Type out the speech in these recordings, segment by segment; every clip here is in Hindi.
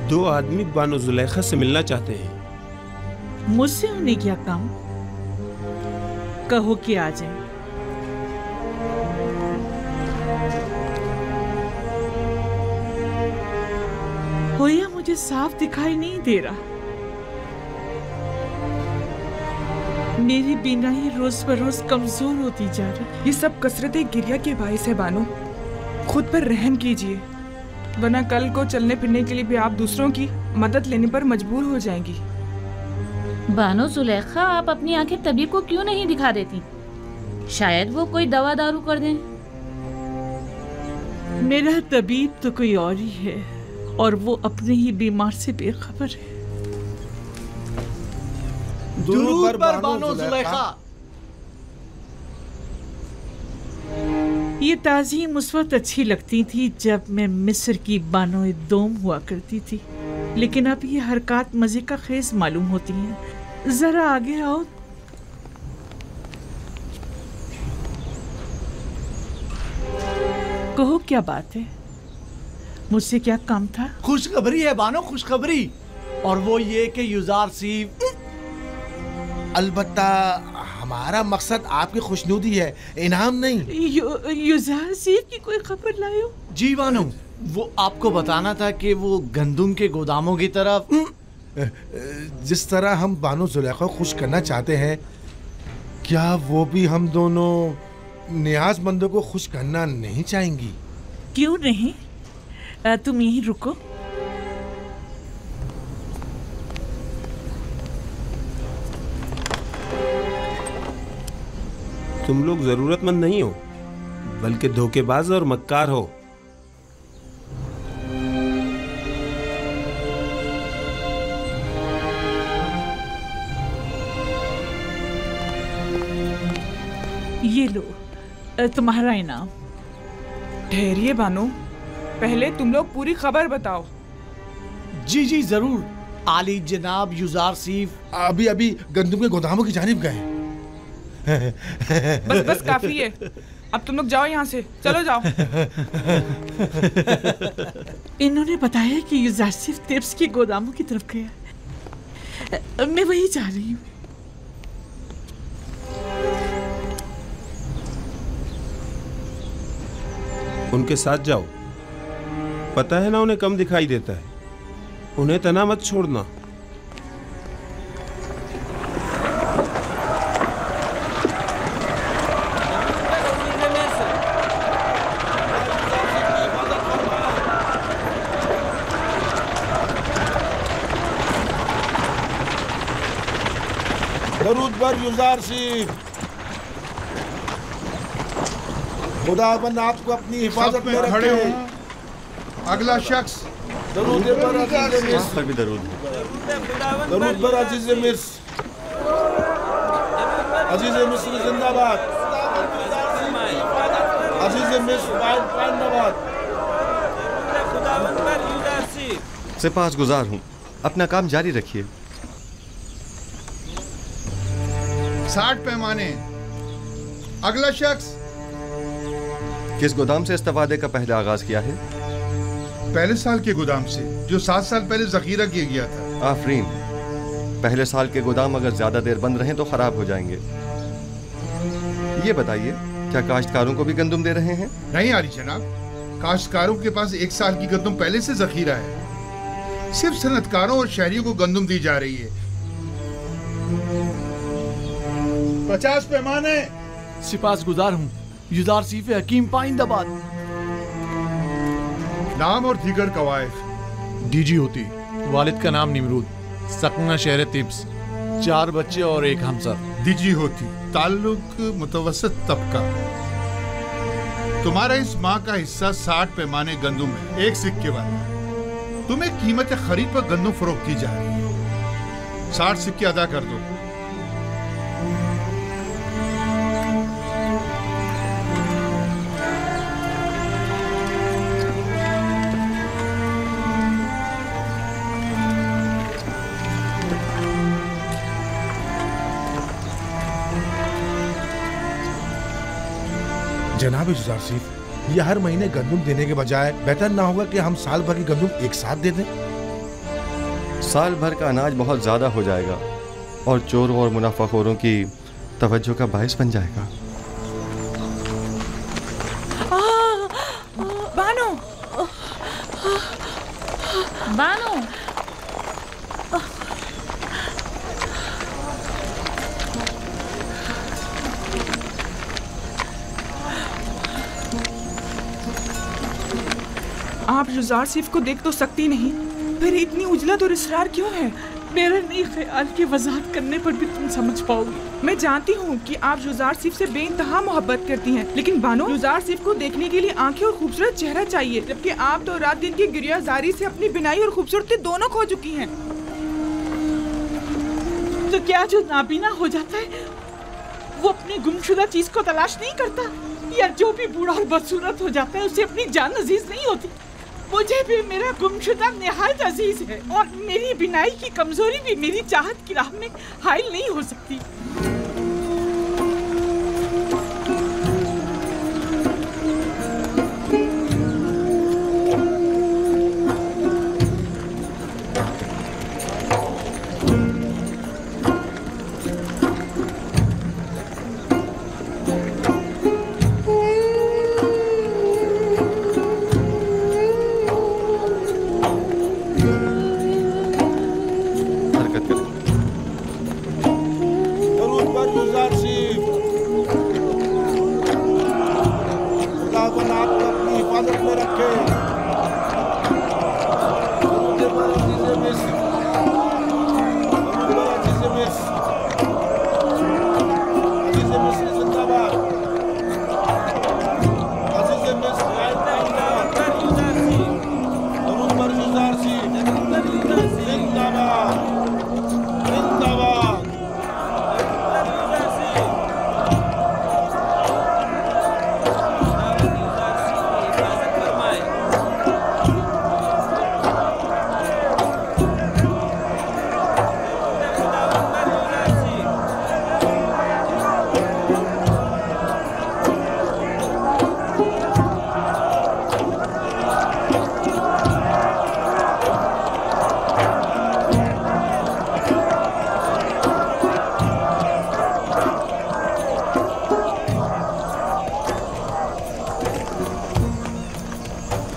दो आदमी बानो जुलेखा से मिलना चाहते हैं। मुझसे उन्हें क्या काम? कहो कि आ जाए। होया मुझे साफ दिखाई नहीं दे रहा। मेरी बीनाई रोज बरोज कमजोर होती जा रही। ये सब कसरत गिरिया के बाइस है बानो। खुद पर रहम कीजिए, वरना कल को चलने फिरने के लिए भी आप दूसरों की मदद लेने पर मजबूर हो जाएंगी। बानो जुलेखा, आप अपनी आंखें तबीब को क्यों नहीं दिखा देती? शायद वो कोई दवा दारू कर दें। मेरा तबीब तो कोई और ही है और वो अपने ही बीमार से बेखबर है। दुरूद पर बानो जुलेखा। ये ताज़ीम उस वक्त अच्छी लगती थी जब मैं मिस्र की बानो दोम हुआ करती थी, लेकिन अब ये हरकत मजे का खेज मालूम होती हैं। जरा आगे आओ। कहो क्या बात है? मुझसे क्या काम था? खुशखबरी है बानो, खुशखबरी। और वो ये कि युजार सीफ। अलबत्ता हमारा मकसद आपकी खुशनुदी है, इनाम नहीं। युजार सीफ की कोई खबर लाए हो? जी बानो, वो आपको बताना था कि वो गंदुम के गोदामों की तरफ। जिस तरह हम बानो जुलेखा को खुश करना चाहते हैं, क्या वो भी हम दोनों नियाजमंदों को खुश करना नहीं चाहेंगी? क्यों नहीं? तुम यहीं रुको। तुम लोग जरूरतमंद नहीं हो, बल्कि धोखेबाज और मक्कार हो। ये लो तुम्हारा इनाम। ठहरिए बानो, पहले तुम लोग पूरी खबर बताओ। जी जी जरूर। आली जनाब युजार सीफ अभी अभी गंदुम के गोदामों की जानिब गए। बस बस काफी है, अब तुम लोग जाओ यहाँ से, चलो जाओ। इन्होंने बताया कि युजार सीफ तिब्स के गोदामों की तरफ गया। मैं वही जा रही हूँ। उनके साथ जाओ। पता है ना उन्हें कम दिखाई देता है। उन्हें तना मत छोड़ना। दरूद पर युजार सीफ। खुदाबंद आपको अपनी हिफाजत में खड़े रखे। हो। अगला शख्स। दरूद पर अजीज़ मिस्र। पर भी दरूद। दरूद पर अजीज़ मिस्र। अजीज़ मिस्र जिंदाबाद। अजीज़ मिस्र जिंदाबाद। सिपाहगुजार हूँ, अपना काम जारी रखिए। 60 पैमाने। अगला शख्स। किस गोदाम से इस्तेफादे का पहले आगाज किया है? पहले साल के गोदाम से, जो 7 साल पहले जखीरा किया गया था। आफरीन। पहले साल के गोदाम अगर ज्यादा देर बंद रहें तो खराब हो जाएंगे। ये बताइए, क्या काश्तकारों को भी गंदुम दे रहे हैं? नहीं आली जनाब, काश्तकारों के पास 1 साल की गंदुम पहले से जखीरा है। सिर्फ सनतकारों और शहरियों को गंदुम दी जा रही है। 50 पैमाने। सिपाहगुजार हूँ, युजार सीफ हकीम पाइंदाबाद। नाम और दीगर कवायद। डीजी होती, वालिद का नाम निमरूद, सकना शहर तिब्स, 4 बच्चे और 1 हमसर। डीजी होती, ताल्लुक मुतवसत तबका। तुम्हारा इस माह का हिस्सा 60 पैमाने गंदुम है, 1 सिक्के वाला। तुम्हें कीमत खरीद पर गंदुम फरोख्त की जा रही है। 60 सिक्के अदा कर दो। जनाब युजार सीफ, ये हर महीने गंदुम देने के बजाय बेहतर ना होगा कि हम साल भर की गंदुम एक साथ दे दें? साल भर का अनाज बहुत ज़्यादा हो जाएगा और चोरों और मुनाफाखोरों की तवज्जो का बायस बन जाएगा। बानो, बानो, आप जुजार सिर्फ को देख तो सकती नहीं, फिर इतनी उजलत और इसरार क्यों है? मेरा नहीं ख्याल कि वजाहत करने पर भी तुम समझ पाओगी। मैं जानती हूँ कि आप जुजार सिर्फ से बेइंतहा मोहब्बत करती हैं, लेकिन बानो, जुजार सिर्फ को देखने के लिए आंखें और खूबसूरत चेहरा चाहिए, जबकि आप तो रात दिन की गिरियाजारी से अपनी बिनाई और खूबसूरती दोनों खो चुकी हैं। तो क्या जो नाबीना हो जाता है वो अपनी गुमशुदा चीज को तलाश नहीं करता, या जो भी बूढ़ा और बदसूरत हो जाता है उसे अपनी जान अजीज नहीं होती? मुझे भी मेरा गुमशुदा निहायत अजीज है, और मेरी बिनाई की कमजोरी भी मेरी चाहत की राह में हाइल नहीं हो सकती।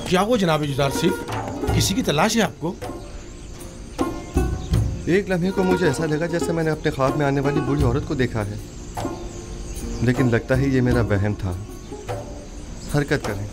क्या वो जनाब जुजार सिर्फ किसी की तलाश है आपको? एक लम्हे को मुझे ऐसा लगा जैसे मैंने अपने ख्वाब में आने वाली बूढ़ी औरत को देखा है, लेकिन लगता है ये मेरा वहम था। हरकत करें।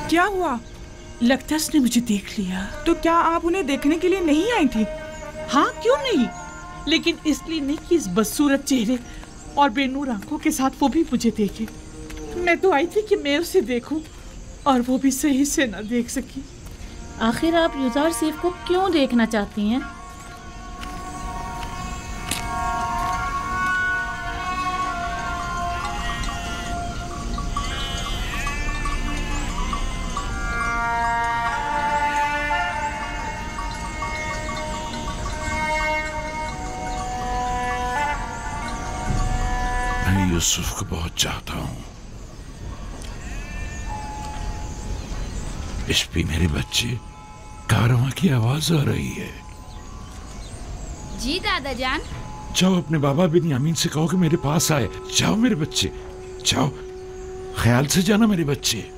क्या हुआ? लगता है उसने मुझे देख लिया। तो क्या आप उन्हें देखने के लिए नहीं आई थी? हाँ, क्यों नहीं, लेकिन इसलिए नहीं कि इस बदसूरत चेहरे और बेनूर आंखों के साथ वो भी मुझे देखे। मैं तो आई थी कि मैं उसे देखूं, और वो भी सही से ना देख सकी। आखिर आप जुजार सिर्फ को क्यों देखना चाहती हैं? यूसुफ को बहुत चाहता हूँ। इश्पी मेरे बच्चे, कारवां की आवाज आ रही है। जी दादा जान। जाओ अपने बाबा बिन यामीन से कहो कि मेरे पास आए। जाओ मेरे बच्चे, जाओ, ख्याल से जाना मेरे बच्चे।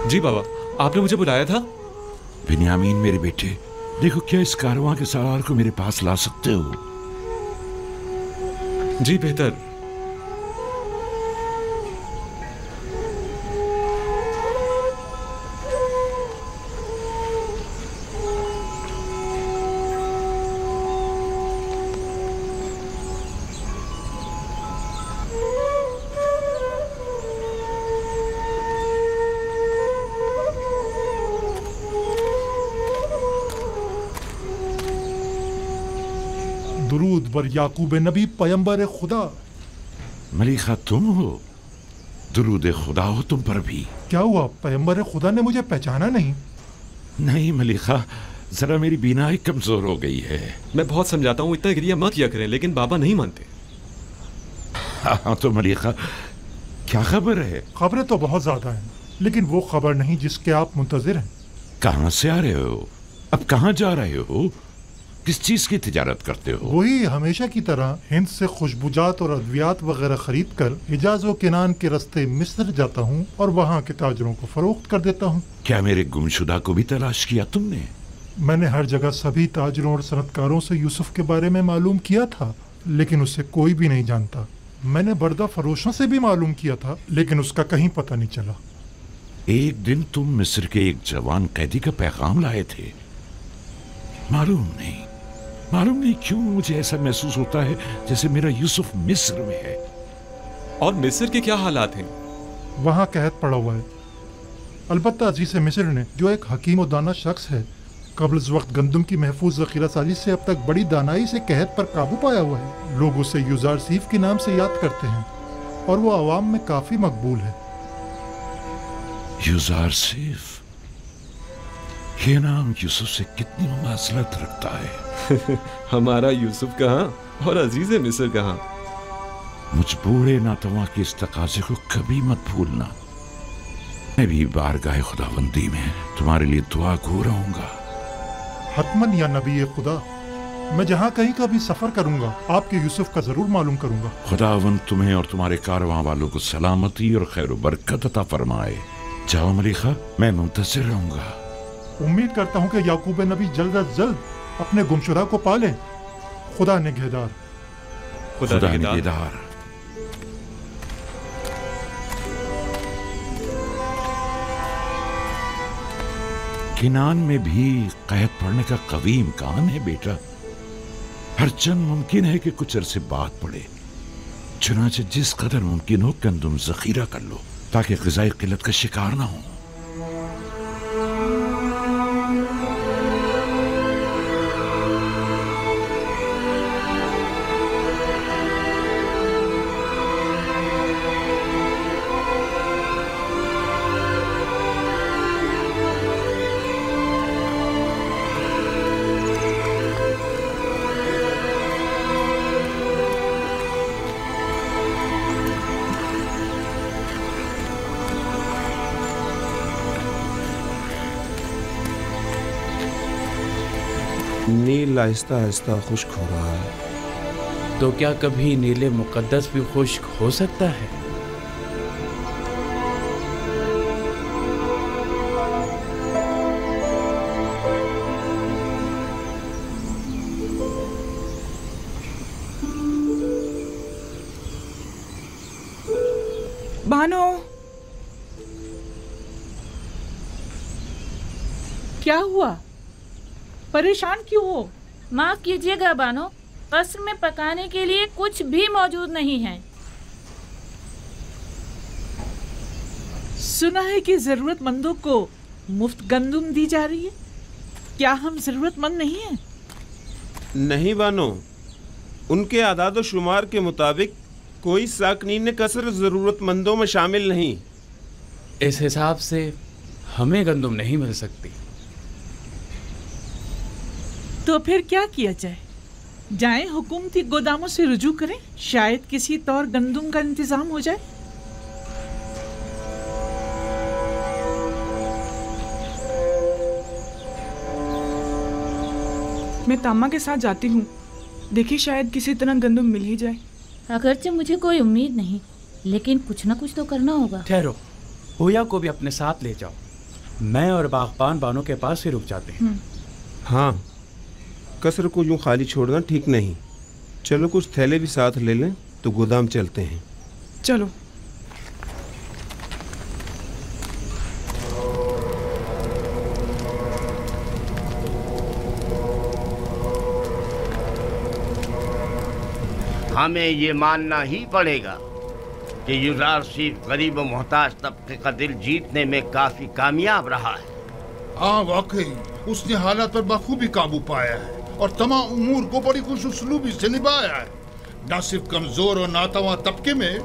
जी बाबा, आपने मुझे बुलाया था? बिन्यामीन मेरे बेटे, देखो क्या इस कारवां के सवार को मेरे पास ला सकते हो? जी बेहतर। दुरूद बर याकूब नबी पैगंबर खुदा। मलिका तुम हो? दुरूद खुदा हो तुम पर भी। क्या हुआ, पैगंबर खुदा ने मुझे पहचाना नहीं? नहीं मलिका, जरा मेरी बीनाई कमजोर हो गई है। मैं बहुत समझाता हूँ इतना गिरिया मत किया करें, लेकिन बाबा नहीं मानते। हाँ तो मलिका क्या खबर है? खबरें तो बहुत ज्यादा हैं, लेकिन वो खबर नहीं जिसके आप मुंतजिर हैं। कहाँ से आ रहे हो? अब कहाँ जा रहे हो? किस चीज की तिजारत करते हो? वही हमेशा की तरह हिंद से खुशबुजात और अद्वियात वगैरह खरीद कर हिजाज व किनान के रास्ते मिस्र जाता हूँ और वहाँ के ताजरों को फरोख्त कर देता हूँ। क्या मेरे गुमशुदा को भी तलाश किया तुमने? मैंने हर जगह सभी ताजरों और सनतकारों से यूसुफ के बारे में मालूम किया था, लेकिन उसे कोई भी नहीं जानता। मैंने बर्दा फरोशों से भी मालूम किया था, लेकिन उसका कहीं पता नहीं चला। एक दिन तुम मिस्र के एक जवान कैदी का पैगाम लाए थे। मालूम नहीं क्यों मुझे ऐसा महसूस होता है जैसे मेरा यूसुफ मिस्र में है। और मिस्र के क्या हालात हैं? वहाँ कहत पड़ा हुआ है। अलबत्ता अजीज मिस्र ने, जो एक हकीम और दाना शख्स है, कबल वक्त गंदम की महफूज ज़ख़ीरा साजी से अब तक बड़ी दानाई से कहत पर काबू पाया हुआ है। लोग उसे यूजार सीफ के नाम से याद करते हैं और वो आवाम में काफी मकबूल है। यूजार सीफ, ये नाम यूसुफ से कितनी मुमासलत रखता है। हमारा यूसुफ कहाँ और अजीज मिस्र कहाँ। मुझ बूढ़े नातवा के इस तकाजे को कभी मत भूलना। मैं भी बारगाह खुदाबंदी में तुम्हारे लिए दुआ गो रहूंगा। हतमन या नबी खुदा, मैं जहाँ कहीं का भी सफर करूंगा आपके यूसुफ का जरूर मालूम करूंगा। खुदावंद तुम्हें और तुम्हारे कारवां वालों को सलामती और खैर बरकत अता फरमाए। जाओ मलिका, मैं मुंतज़िर रहूंगा। उम्मीद करता हूँ कि याकूब नबी जल्द अज जल्द अपने गुमशुदा को पाले। खुदा निगहदार। खुदा निगहदार। किनान में भी कैद पड़ने का कवी इम्कान है बेटा। हरचंद मुमकिन है कि कुछ अरसे बाद पड़े। चुनाचे जिस कदर मुमकिन हो गंदुम जखीरा कर लो ताकि ग़िज़ाई किल्लत का शिकार ना हो। नील आहिस्ता आहिस्ता खुश्क हो रहा है। तो क्या कभी नीले मुकद्दस भी खुश्क हो सकता है? बानो, क्या हुआ? परेशान क्यों हो? माफ कीजिएगा बानो, कस्र में पकाने के लिए कुछ भी मौजूद नहीं है। सुना है कि जरूरतमंदों को मुफ्त गंदुम दी जा रही है। क्या हम जरूरतमंद नहीं हैं? नहीं बानो, उनके आदाद शुमार के मुताबिक कोई साकनीन कसर जरूरतमंदों में शामिल नहीं। इस हिसाब से हमें गंदुम नहीं मिल सकती। तो फिर क्या किया जाए? जाएं हुकूमती गोदामों से रुजू करें, शायद किसी तौर गंदुम का इंतजाम हो जाए। मैं तामा के साथ जाती हूँ। देखिए शायद किसी तरह गंदुम मिल ही जाए। अगरचे मुझे कोई उम्मीद नहीं, लेकिन कुछ ना कुछ तो करना होगा। ठहरो, होया को भी अपने साथ ले जाओ। मैं और बागबान बानो के पास ही रुक जाते हैं। हाँ, कसर को यूं खाली छोड़ना ठीक नहीं। चलो कुछ थैले भी साथ ले लें तो गोदाम चलते हैं। चलो। हमें ये मानना ही पड़ेगा कि युजार सिर्फ गरीब और मोहताज तबके का दिल जीतने में काफी कामयाब रहा है। हाँ वाकई उसने हालात पर बखूबी काबू पाया है और तमाम उमूर को बड़ी खुशउस्लूबी से निभाया है। न सिर्फ कमजोर और नातवा तबके में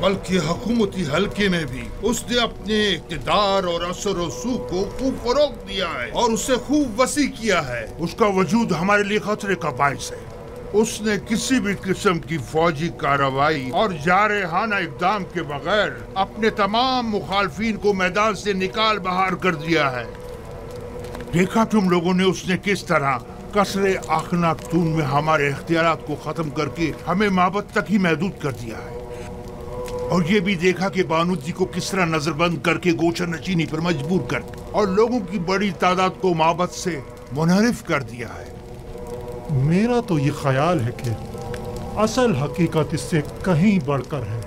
बल्कि हुकूमती हल्के में भी उसने अपने इक़्तिदार और असर और सूख को खूब फरोग दिया है और उसे खूब वसी किया है। उसका वजूद हमारे लिए खतरे का बाइस है। उसने किसी भी किस्म की फौजी कार्रवाई और जारहाना इक़दाम के बगैर अपने तमाम मुखालफीन को मैदान से निकाल बाहर कर दिया है। देखा तुम लोगों ने उसने किस तरह कसरे आखनातून में हमारे इख्तियारात को खत्म करके हमें माबद तक ही महदूद कर दिया है। और ये भी देखा कि बानूजी को किस तरह नजरबंद करके गोचर नशीनी पर मजबूर कर और लोगों की बड़ी तादाद को माबद से मुनहरिफ कर दिया है। मेरा तो ये ख्याल है कि असल हकीकत इससे कहीं बढ़कर है,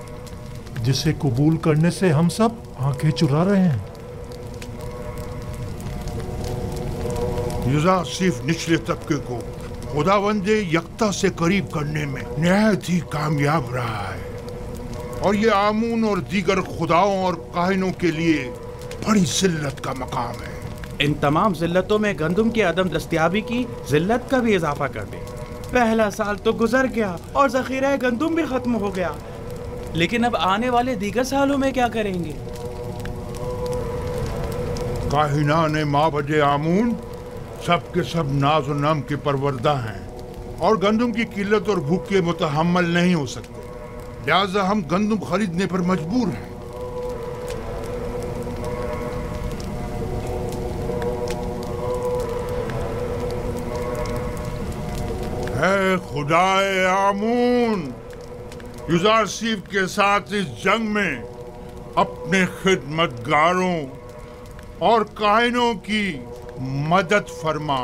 जिसे कबूल करने से हम सब आंखें चुरा रहे हैं। युजार सिर्फ निचले तबके को खुदावंदे यक्ता से करीब करने में निहायत ही कामयाब रहा है और ये आमून और दीगर खुदाओं और काहिनों के लिए बड़ी जिल्लत का मकाम है। इन तमाम जिल्लतों में गंदम की अदम दस्तयाबी की जिल्लत का भी इजाफा कर दे। पहला साल तो गुजर गया और जखीरा गंदम भी खत्म हो गया, लेकिन अब आने वाले दीगर सालों में क्या करेंगे? काहिनान माबद आमून सब के सब नाज और नम के परवरदा हैं और गंदम की किल्लत और भूख के मुतहम्मल नहीं हो सकते, लिहाजा हम गंदम खरीदने पर मजबूर हैं। है खुदाए आमून, युजार सिफ के साथ इस जंग में अपने खिदमतगारों और काहिनों की मदद फरमा।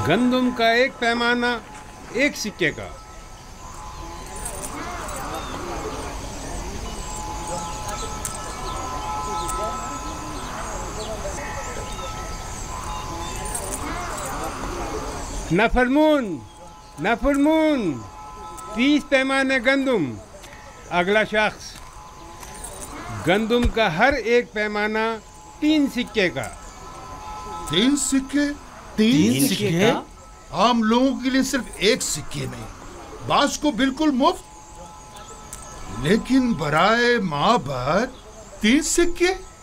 गंदम का एक पैमाना 1 सिक्के का। नफरमून 30 पैमाने गंदम। अगला शख्स, गंदम का हर एक पैमाना 3 सिक्के का। 3 सिक्के? 3 सिक्के? आम लोगों के लिए सिर्फ 1 सिक्के में, बास को बिल्कुल मुफ्त। लेकिन बराए माबद 3 सिक्के,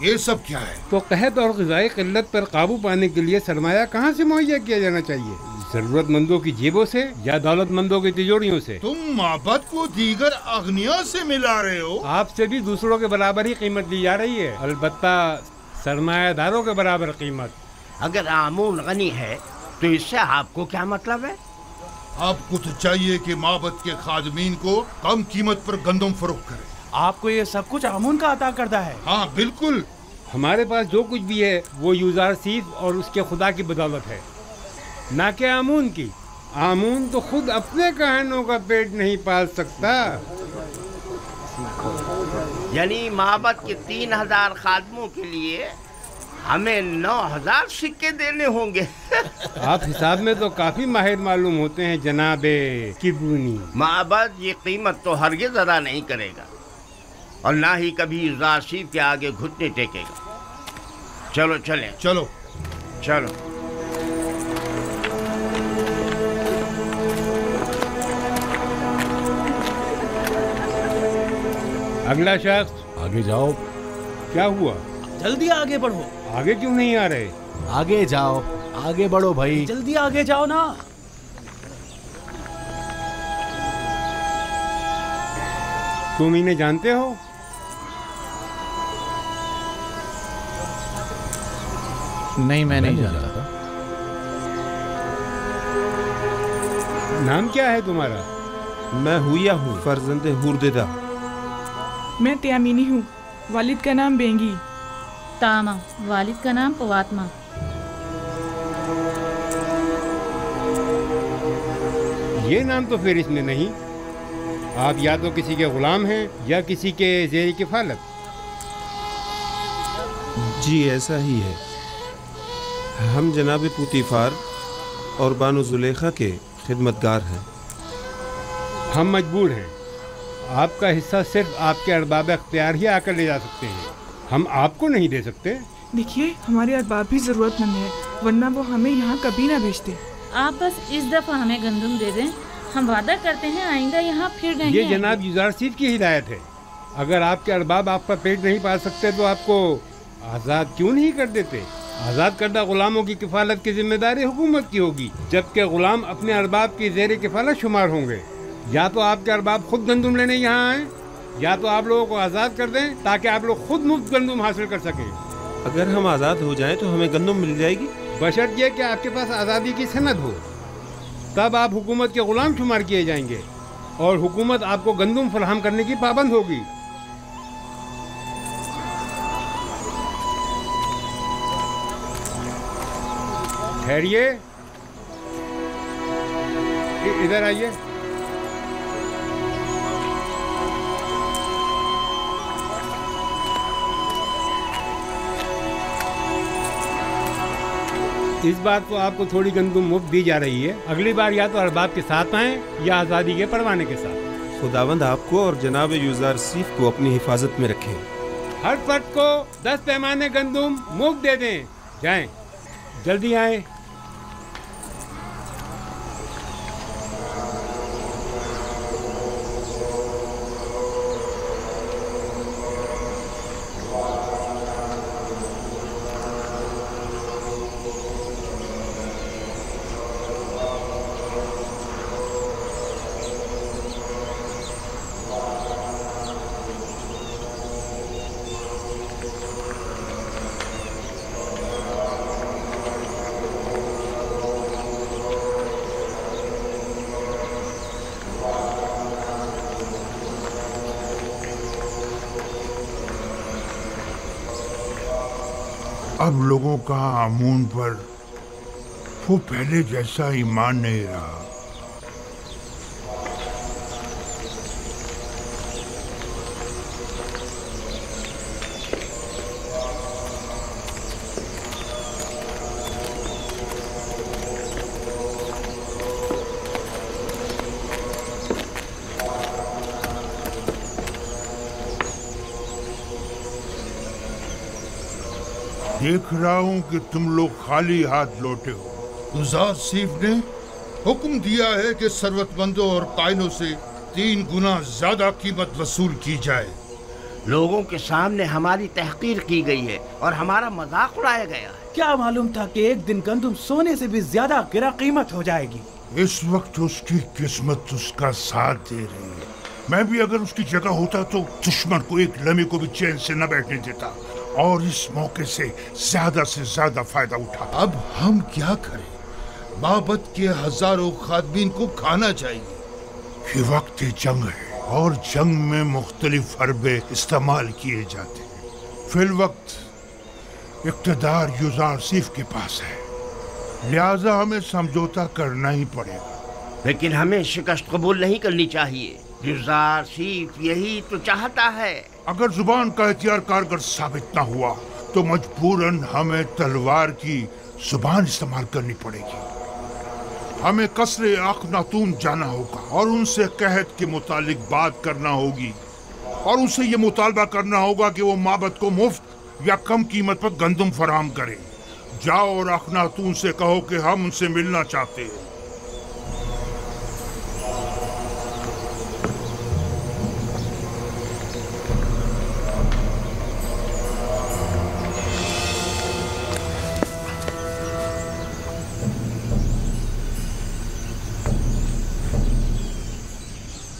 ये सब क्या है? तो कहत और ग़िज़ाई क़िल्लत पर काबू पाने के लिए सरमाया कहाँ से मुहैया किया जाना चाहिए? ज़रूरतमंदों की जेबों से या दौलतमंदों की तिजोरियों से? तुम माबद को दीगर अगनिया से मिला रहे हो। आपसे भी दूसरों के बराबर ही कीमत ली जा रही है, अलबत्ता सरमायादारों के बराबर कीमत। अगर आमून गनी है तो इससे आपको क्या मतलब है? आपको तो चाहिए कि माबद के खादमीन को कम कीमत पर गंदम फरोख्त करें। आपको ये सब कुछ आमून का अता करता है? हाँ बिल्कुल। हमारे पास जो कुछ भी है वो युजार सिफ और उसके खुदा की बदौलत है, ना कि आमून की। आमून तो खुद अपने काहिनों का पेट नहीं पाल सकता। यानी माबद के 3000 खादमों के लिए हमें 9000 सिक्के देने होंगे। आप हिसाब में तो काफी माहिर मालूम होते हैं जनाबे किबूनी। माबद ये कीमत तो हरगिज़ अदा नहीं करेगा और ना ही कभी युजार सिफ के आगे घुटने टेकेगा। चलो चलें। चलो चलो। अगला शख्स, आगे जाओ। क्या हुआ? जल्दी आगे बढ़ो। आगे क्यों नहीं आ रहे? आगे जाओ, आगे बढ़ो भाई। जल्दी आगे जाओ ना। तुम इन्हें जानते हो? नहीं, मैं नहीं जानता। नाम क्या है तुम्हारा? मैं हुया हूँ, फर्जंद हुरदिदा। मैं त्यामिनी हूँ, वालिद का नाम बेंगी। तामा, वालिद का नाम पवात्मा। ये नाम तो फिर इसमें नहीं। आप या तो किसी के गुलाम हैं या किसी के ज़ेर किफ़ालत। जी ऐसा ही है। हम जनाब पुतीफार और बानो जुलेखा के खिदमतगार हैं। हम मजबूर हैं। आपका हिस्सा सिर्फ आपके अरबाब अख्तियार ही आकर ले जा सकते हैं, हम आपको नहीं दे सकते। देखिए, हमारे अरबाब भी ज़रूरतमंद है, वरना वो हमें यहाँ कभी ना भेजते। आप बस इस दफ़ा हमें गंदम दे दें, हम वादा करते हैं आइंदा यहाँ फिर नहीं ये आएंगे। जनाब युज़ारसीफ की हिदायत है। अगर आपके अरबाब आपका पेट नहीं पाल सकते तो आपको आज़ाद क्यों नहीं कर देते? आज़ाद करदा गुलामों की किफ़ालत की जिम्मेदारी हुकूमत की होगी, जबकि गुलाम अपने अरबाब की ज़ेर किफ़ालत शुमार होंगे। या तो आपके अरबाब खुद गंदम लेने यहाँ आएँ, या तो आप लोगों को आज़ाद कर दें ताकि आप लोग खुद मुफ्त गंदम हासिल कर सकें। अगर हम आज़ाद हो जाएं तो हमें गंदम मिल जाएगी, बशर्त यह कि आपके पास आज़ादी की सनद हो। तब आप हुकूमत के गुलाम शुमार किए जाएंगे और हुकूमत आपको गंदम फराहम करने की पाबंद होगी। ठहरिए, इधर आइए। इस बार तो आपको थोड़ी गंदम मुफ्त दी जा रही है। अगली बार या तो अरबाब के साथ आएं या आज़ादी के परवाने के साथ। खुदावंद आपको और जनाब युज़ारसीफ को अपनी हिफाजत में रखें। हर फर्द को 10 पैमाने गंदम मुफ्त दे दें। जाएं, जल्दी आएं। अब लोगों का आमून पर वो पहले जैसा ईमान नहीं रहा। देख रहा हूं कि तुम लोग खाली हाथ लौटे हो। युज़ारसीफ ने हुक्म दिया है कि सरवतमंदों और कायनों से 3 गुना ज्यादा कीमत वसूल की जाए। लोगों के सामने हमारी तहकीर की गई है और हमारा मजाक उड़ाया गया है। क्या मालूम था कि एक दिन गंदम सोने से भी ज्यादा गिरा कीमत हो जाएगी। इस वक्त उसकी किस्मत उसका साथ दे रही है। मैं भी अगर उसकी जगह होता तो दुश्मन को एक लम्हे को भी चैन से न बैठने देता और इस मौके से ज्यादा फायदा उठा। अब हम क्या करें? बाबत के हजारों खादमीन को खाना चाहिए। ये वक्त जंग है और जंग में मुख्तलिफ हरबे इस्तेमाल किए जाते हैं। फिल वक्त इक़्तिदार युज़ारसीफ के पास है, लिहाजा हमें समझौता करना ही पड़ेगा। लेकिन हमें शिकस्त कबूल नहीं करनी चाहिए। युज़ारसीफ यही तो चाहता है। अगर जुबान का इख्तियार कारगर साबित ना हुआ तो मजबूरन हमें तलवार की जुबान इस्तेमाल करनी पड़ेगी। हमें कसरे अखनातून जाना होगा और उनसे कहत के मुतालिक बात करना होगी और उनसे ये मुतालबा करना होगा कि वो माबद को मुफ्त या कम कीमत पर गंदम फराहम करे। जाओ और अखनातून से कहो कि हम उनसे मिलना चाहते हैं।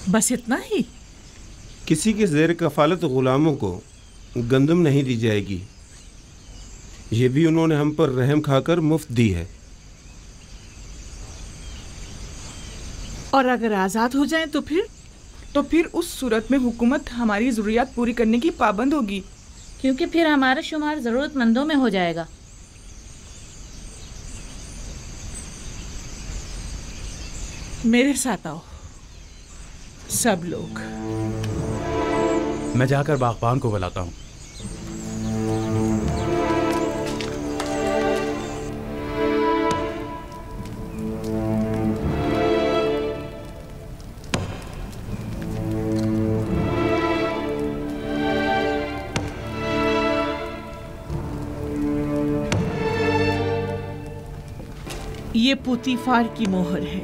बस इतना ही? किसी के ज़ेर कफालत गुलामों को गंदम नहीं दी जाएगी। ये भी उन्होंने हम पर रहम खाकर मुफ्त दी है। और अगर आजाद हो जाएं तो फिर उस सूरत में हुकूमत हमारी जरूरियात पूरी करने की पाबंद होगी, क्योंकि फिर हमारा शुमार जरूरतमंदों में हो जाएगा। मेरे साथ आओ सब लोग। मैं जाकर बागबान को बुलाता हूँ। ये पुतीफार की मोहर है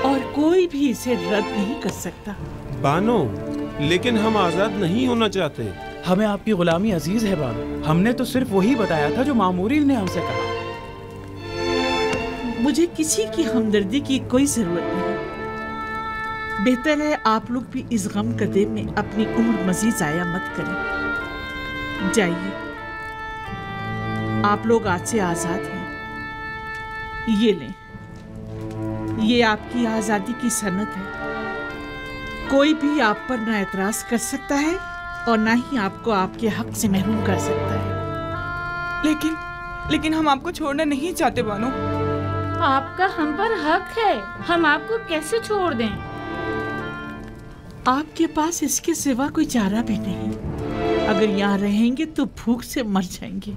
और कोई भी इसे रद्द नहीं कर सकता। बानो, लेकिन हम आजाद नहीं होना चाहते। हमें आपकी गुलामी अजीज है बानो। हमने तो सिर्फ वही बताया था जो मामूरी ने हमसे कहा। मुझे किसी की हमदर्दी की कोई जरूरत नहीं। बेहतर है आप लोग भी इस गम कदे में अपनी उम्र मजीद जाया मत करें। जाइए, आप लोग आज से आजाद हैं। ये लें, ये आपकी आजादी की सनद है। कोई भी आप पर ना एतराज कर सकता है और ना ही आपको आपके हक से महरूम कर सकता है। लेकिन हम आपको छोड़ना नहीं चाहते बानो। आपका हम पर हक है, हम आपको कैसे छोड़ दें? आपके पास इसके सिवा कोई चारा भी नहीं। अगर यहाँ रहेंगे तो भूख से मर जाएंगे।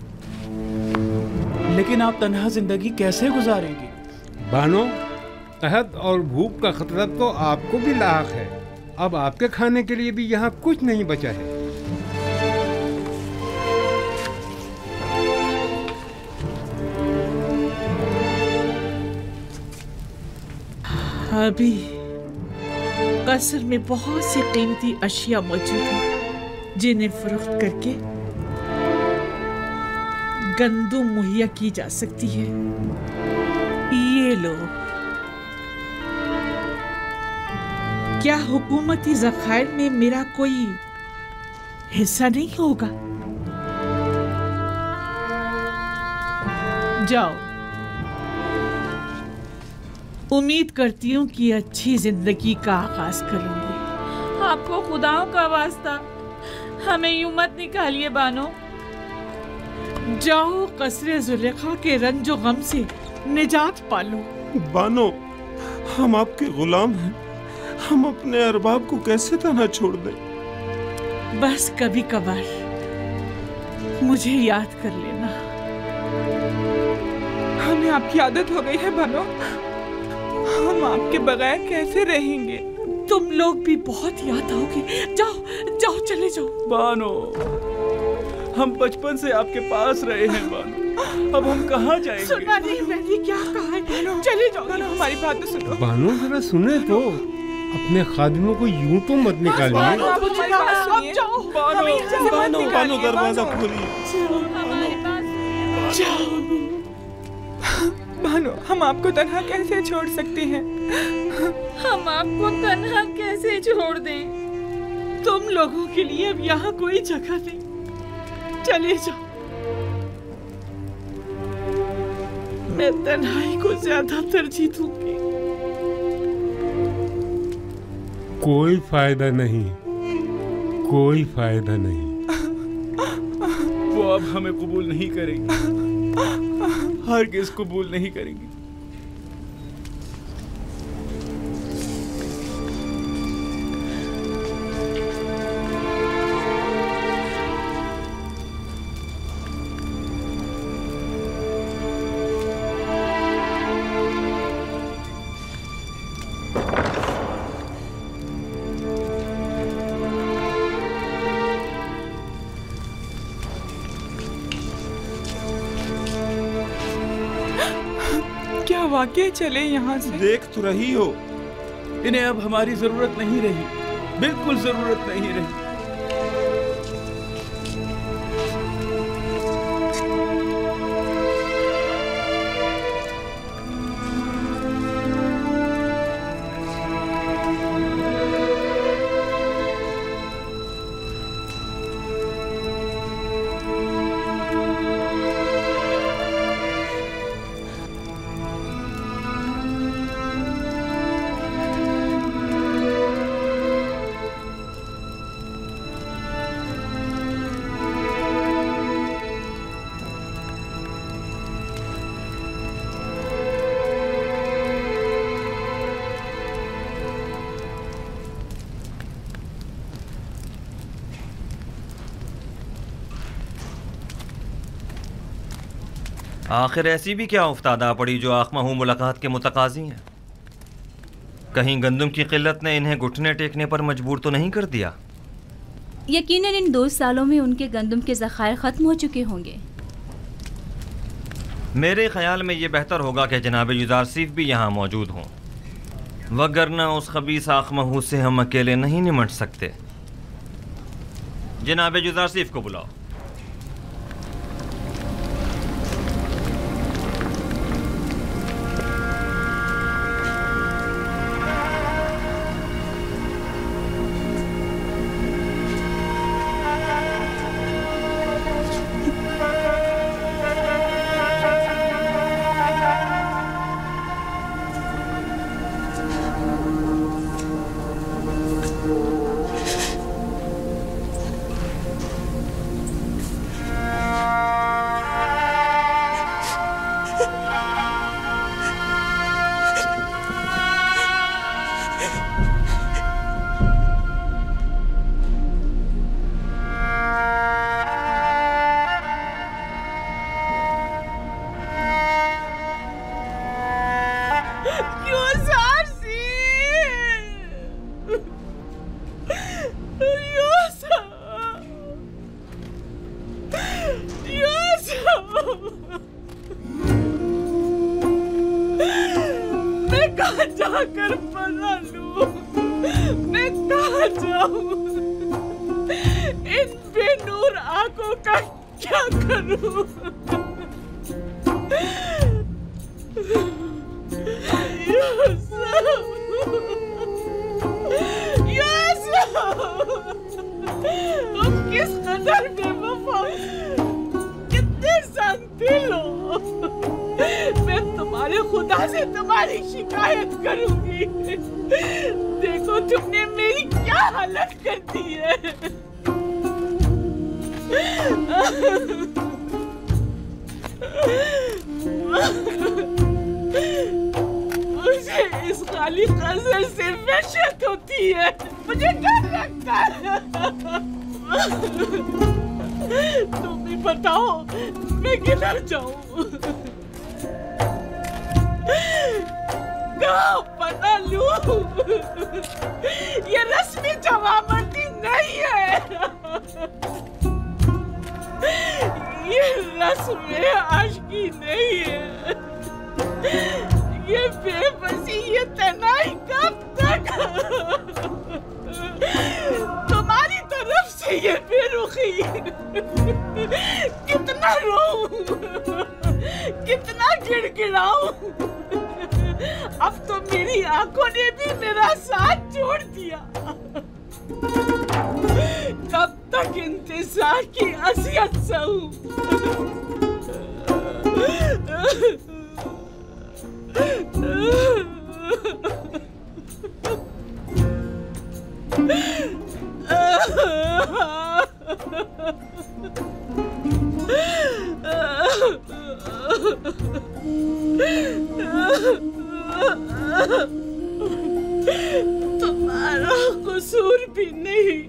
लेकिन आप तन्हा जिंदगी कैसे गुजारेंगे? बानो, तहत और भूख का खतरा तो आपको भी लाक है। अब आपके खाने के लिए भी यहाँ कुछ नहीं बचा है। अभी कसर में बहुत सी कीमती अशिया मौजूद हैं जिन्हें फरोख्त करके गंदुम मुहैया की जा सकती है। ये लो। क्या हुकूमती ज़खायर में मेरा कोई हिस्सा नहीं होगा? जाओ। उम्मीद करती हूँ कि अच्छी जिंदगी का आगाज करूंगी। आपको खुदाओं का वास्ता हमें यूं मत निकालिए बानो। जाओ, कसरे जुलेखा के रंजो गम से निजात पालो। बानो, हम आपके गुलाम हैं। हम अपने अरबाब को कैसे तना छोड़ दें? बस कभी कभार मुझे याद कर लेना। हमें आपकी आदत हो गई है बानो। हम आपके बगैर कैसे रहेंगे? तुम लोग भी बहुत याद आओगे। जाओ जाओ, चले जाओ। बानो, हम बचपन से आपके पास रहे हैं बानो। अब हम कहाँ जाएंगे? सुना नहीं मैंने क्या कहा है? चले जाओ। बानो, हमारी बात तो सुनो। बानो, जरा सुने तो। अपने खादिमों को यूं तो मत निकालिए। बानो, दरवाजा खोलिए। बानो, हम आपको तन्हा कैसे छोड़ सकते हैं? हम आपको तन्हा कैसे छोड़ दें? तुम लोगों के लिए अब यहाँ कोई जगह नहीं। चले जाओ। मैं तन्हाई को ज्यादा तरजीह दूंगी। कोई फायदा नहीं, कोई फायदा नहीं। वो अब हमें कबूल नहीं करेंगे, हरगिज़ कबूल नहीं करेंगे। वाकई चले यहाँ से? देख तो रही हो, इन्हें अब हमारी जरूरत नहीं रही, बिल्कुल जरूरत नहीं रही। आखिर ऐसी भी क्या उफ्तादा पड़ी जो आखमाहू मुलाकात के मुतकाजी हैं? कहीं गंदम की किल्लत ने इन्हें घुटने टेकने पर मजबूर तो नहीं कर दिया? यकीनन इन 2 सालों में उनके गंदम के ज़खायर ख़त्म हो चुके होंगे। मेरे ख्याल में ये बेहतर होगा कि जनाब युजारसीफ भी यहाँ मौजूद हों, वगरना उस खबीस आखमहू से हम अकेले नहीं निमट सकते। जनाब युजारसीफ को बुलाओ। तुम्हारा कसूर भी नहीं।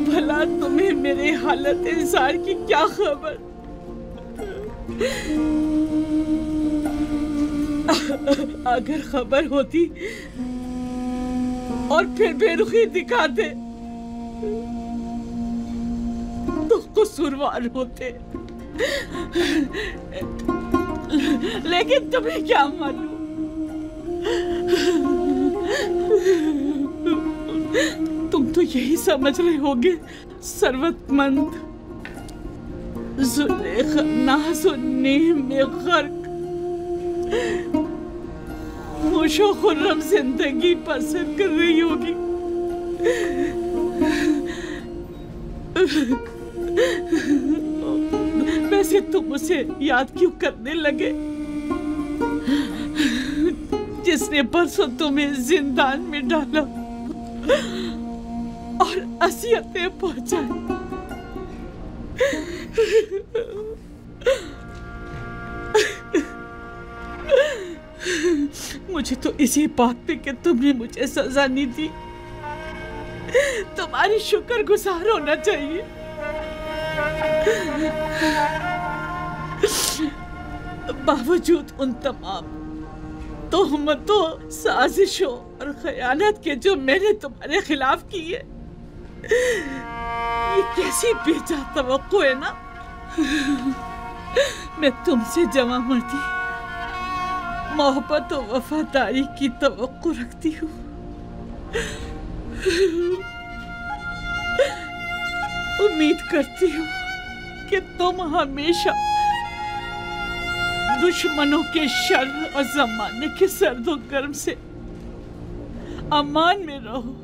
भला तुम्हें मेरे हालत इंसान की क्या खबर? अगर खबर होती और फिर बेरुखी दिखाते तो कसूरवार होते, लेकिन तुम्हें क्या मालूम, तुम तो यही समझ रहे होगे सरवतमंद जुलेखा नाज़ो नेम में गर्क खुशो खुर्रम जिंदगी बसर कर रही होगी। वैसे तुम उसे याद क्यों करने लगे जिसने परसों तुम्हें जिंदान में डाला और असियतें पहुंचाई? मुझे तो इसी बात पे कि तुमने मुझे सजा नहीं दी तुम्हारी शुक्रगुजार होना चाहिए। बावजूद उन तमाम तोहमतों, साजिशों और खयानत के जो मैंने तुम्हारे खिलाफ की है, ये कैसी बेजा तवक्को है ना। मैं तुमसे जमा मर्दी, मोहब्बत और वफादारी की तवक्को रखती हूँ। उम्मीद करती हूँ कि तुम हमेशा दुश्मनों के शर और जमाने के सर्दो गर्म से अमान में रहो।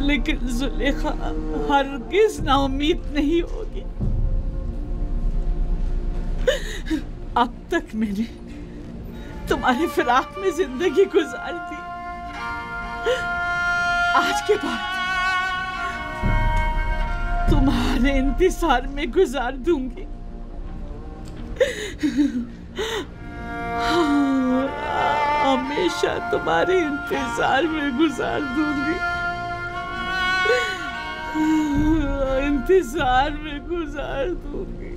लेकिन जुलेखा हरगिज नाउम्मीद नहीं होगी। अब तक मैंने तुम्हारे फिराक में जिंदगी गुजारी थी, आज के बाद तुम्हारे इंतजार में गुजार दूंगी। हमेशा तुम्हारे इंतजार में गुजार दूंगी, इंतजार में गुजार दूंगी।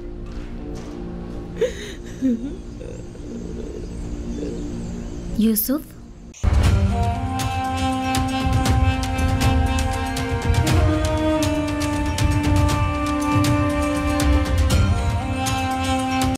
यूसुफ,